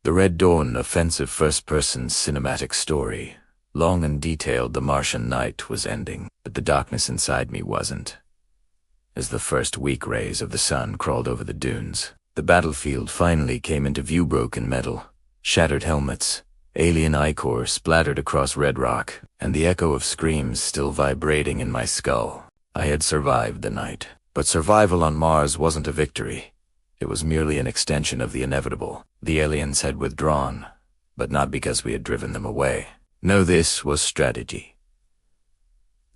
The Red Dawn offensive first-person cinematic story. Long and detailed, the Martian night was ending, but the darkness inside me wasn't. As the first weak rays of the sun crawled over the dunes, the battlefield finally came into view. Broken metal, shattered helmets, alien ichor splattered across red rock, and the echo of screams still vibrating in my skull. I had survived the night, but survival on Mars wasn't a victory. It was merely an extension of the inevitable. The aliens had withdrawn, but not because we had driven them away. No, this was strategy.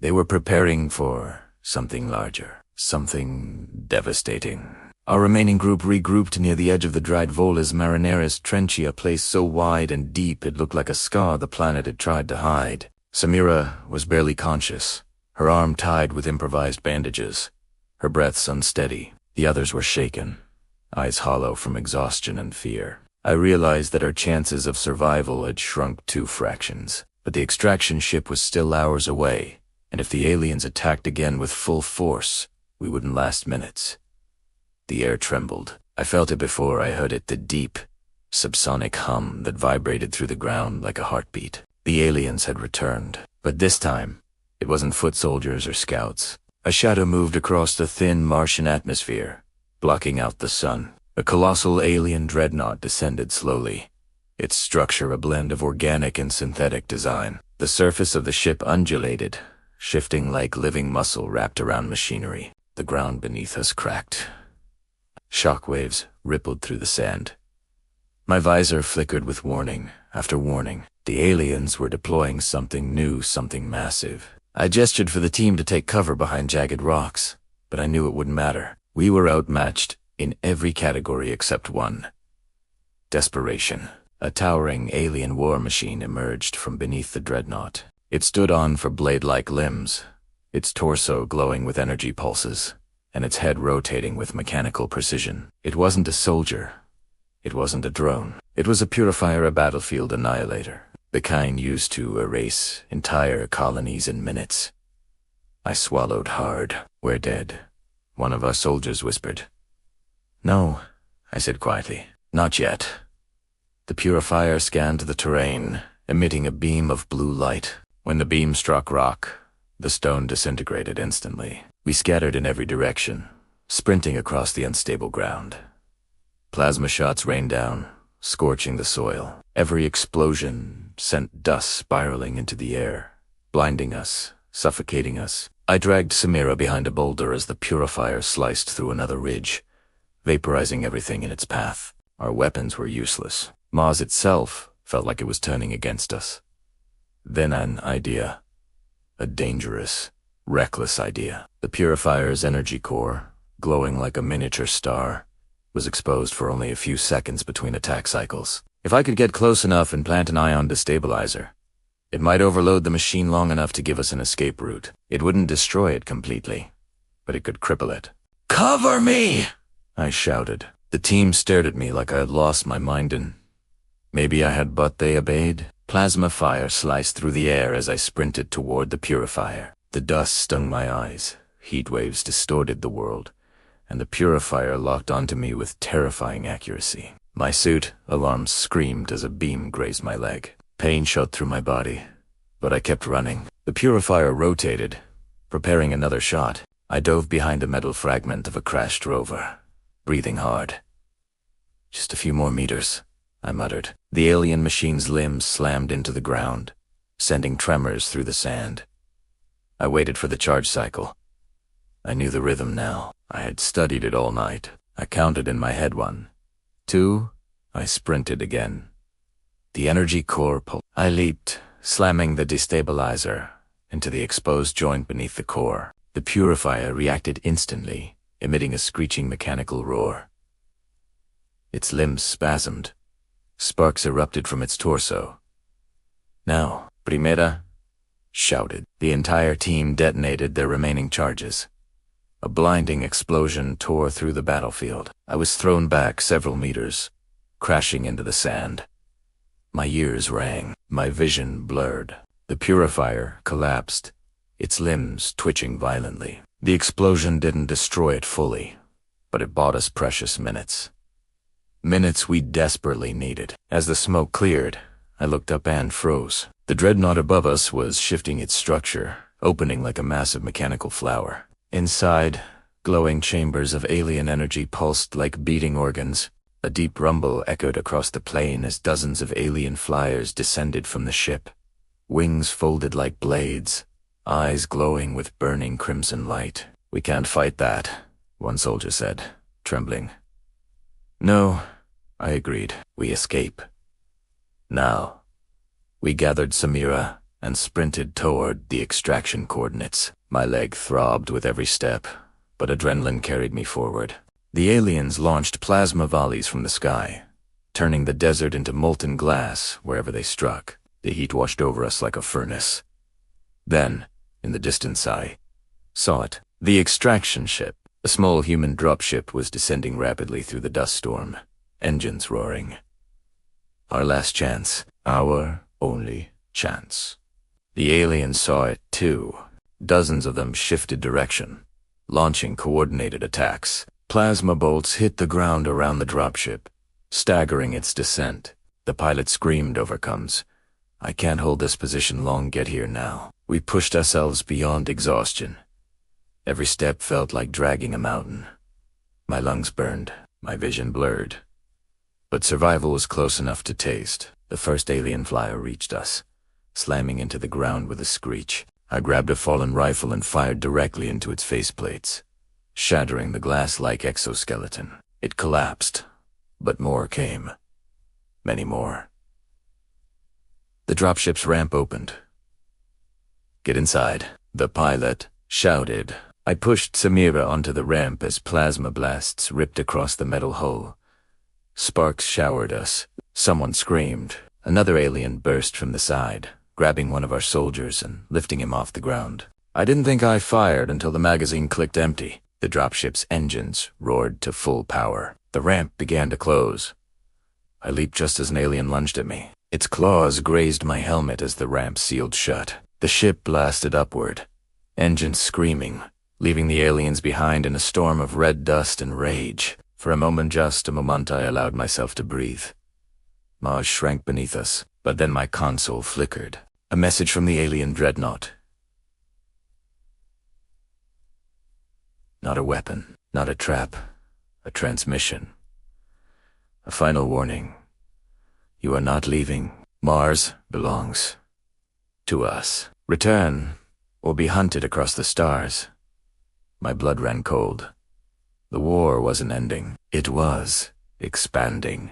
They were preparing for something larger, something devastating. Our remaining group regrouped near the edge of the dried Voles Marineris Trench, a place so wide and deep it looked like a scar the planet had tried to hide. Samira was barely conscious, her arm tied with improvised bandages, her breaths unsteady. The others were shaken, eyes hollow from exhaustion and fear. I realized that our chances of survival had shrunk 2 fractions, but the extraction ship was still hours away, and if the aliens attacked again with full force, we wouldn't last minutes. The air trembled. I felt it before I heard it, the deep, subsonic hum that vibrated through the ground like a heartbeat. The aliens had returned, but this time, it wasn't foot soldiers or scouts. A shadow moved across the thin Martian atmosphere, blocking out the sun. A colossal alien dreadnought descended slowly, its structure a blend of organic and synthetic design. The surface of the ship undulated, shifting like living muscle wrapped around machinery. The ground beneath us cracked. Shockwaves rippled through the sand. My visor flickered with warning after warning. The aliens were deploying something new, something massive. I gestured for the team to take cover behind jagged rocks, but I knew it wouldn't matter. We were outmatched in every category except one. Desperation. A towering alien war machine emerged from beneath the dreadnought. It stood on for blade-like limbs, its torso glowing with energy pulses, and its head rotating with mechanical precision. It wasn't a soldier. It wasn't a drone. It was a purifier, a battlefield annihilator, the kind used to erase entire colonies in minutes. I swallowed hard. "We're dead," one of our soldiers whispered. "No," I said quietly. "Not yet." The purifier scanned the terrain, emitting a beam of blue light. When the beam struck rock, the stone disintegrated instantly. We scattered in every direction, sprinting across the unstable ground. Plasma shots rained down, scorching the soil. Every explosion sent dust spiraling into the air, blinding us, suffocating us. I dragged Samira behind a boulder as the purifier sliced through another ridge, vaporizing everything in its path. Our weapons were useless. Mars itself felt like it was turning against us. Then an idea. A dangerous, reckless idea. The purifier's energy core, glowing like a miniature star, was exposed for only a few seconds between attack cycles. If I could get close enough and plant an ion destabilizer, it might overload the machine long enough to give us an escape route. It wouldn't destroy it completely, but it could cripple it. "Cover me!" I shouted. The team stared at me like I had lost my mind and maybe I had, but they obeyed. Plasma fire sliced through the air as I sprinted toward the purifier. The dust stung my eyes, heat waves distorted the world, and the purifier locked onto me with terrifying accuracy. My suit alarm screamed as a beam grazed my leg. Pain shot through my body, but I kept running. The purifier rotated, preparing another shot. I dove behind a metal fragment of a crashed rover, breathing hard. "Just a few more meters," I muttered. The alien machine's limbs slammed into the ground, sending tremors through the sand. I waited for the charge cycle. I knew the rhythm now. I had studied it all night. I counted in my head 1, 2, I sprinted again. The energy core pulled. I leaped, slamming the destabilizer into the exposed joint beneath the core. The purifier reacted instantly, emitting a screeching mechanical roar. Its limbs spasmed. Sparks erupted from its torso. "Now, Primera," shouted. The entire team detonated their remaining charges. A blinding explosion tore through the battlefield. I was thrown back several meters, crashing into the sand. My ears rang, my vision blurred. The purifier collapsed, its limbs twitching violently. The explosion didn't destroy it fully, but it bought us precious minutes. Minutes we desperately needed. As the smoke cleared, I looked up and froze. The dreadnought above us was shifting its structure, opening like a massive mechanical flower. Inside, glowing chambers of alien energy pulsed like beating organs. A deep rumble echoed across the plain as dozens of alien flyers descended from the ship. Wings folded like blades, eyes glowing with burning crimson light. "We can't fight that," one soldier said, trembling. "No," I agreed. "We escape. Now." We gathered Samira and sprinted toward the extraction coordinates. My leg throbbed with every step, but adrenaline carried me forward. The aliens launched plasma volleys from the sky, turning the desert into molten glass wherever they struck. The heat washed over us like a furnace. Then, in the distance, I saw it. The extraction ship. A small human dropship was descending rapidly through the dust storm, engines roaring. Our last chance. Our only chance. The aliens saw it too. Dozens of them shifted direction, launching coordinated attacks. Plasma bolts hit the ground around the dropship, staggering its descent. The pilot screamed overcomes. "I can't hold this position long, get here now." We pushed ourselves beyond exhaustion. Every step felt like dragging a mountain. My lungs burned, my vision blurred. But survival was close enough to taste. The first alien flyer reached us, slamming into the ground with a screech. I grabbed a fallen rifle and fired directly into its faceplates, shattering the glass-like exoskeleton. It collapsed, but more came. Many more. The dropship's ramp opened. "Get inside," the pilot shouted. I pushed Samira onto the ramp as plasma blasts ripped across the metal hull. Sparks showered us. Someone screamed. Another alien burst from the side, grabbing one of our soldiers and lifting him off the ground. I didn't think I fired until the magazine clicked empty. The dropship's engines roared to full power. The ramp began to close. I leaped just as an alien lunged at me. Its claws grazed my helmet as the ramp sealed shut. The ship blasted upward, engines screaming, leaving the aliens behind in a storm of red dust and rage. For a moment, just a moment, I allowed myself to breathe. Mars shrank beneath us, but then my console flickered. A message from the alien dreadnought. Not a weapon, not a trap, a transmission. A final warning. You are not leaving. Mars belongs to us. Return, or be hunted across the stars. My blood ran cold. The war wasn't ending. It was expanding.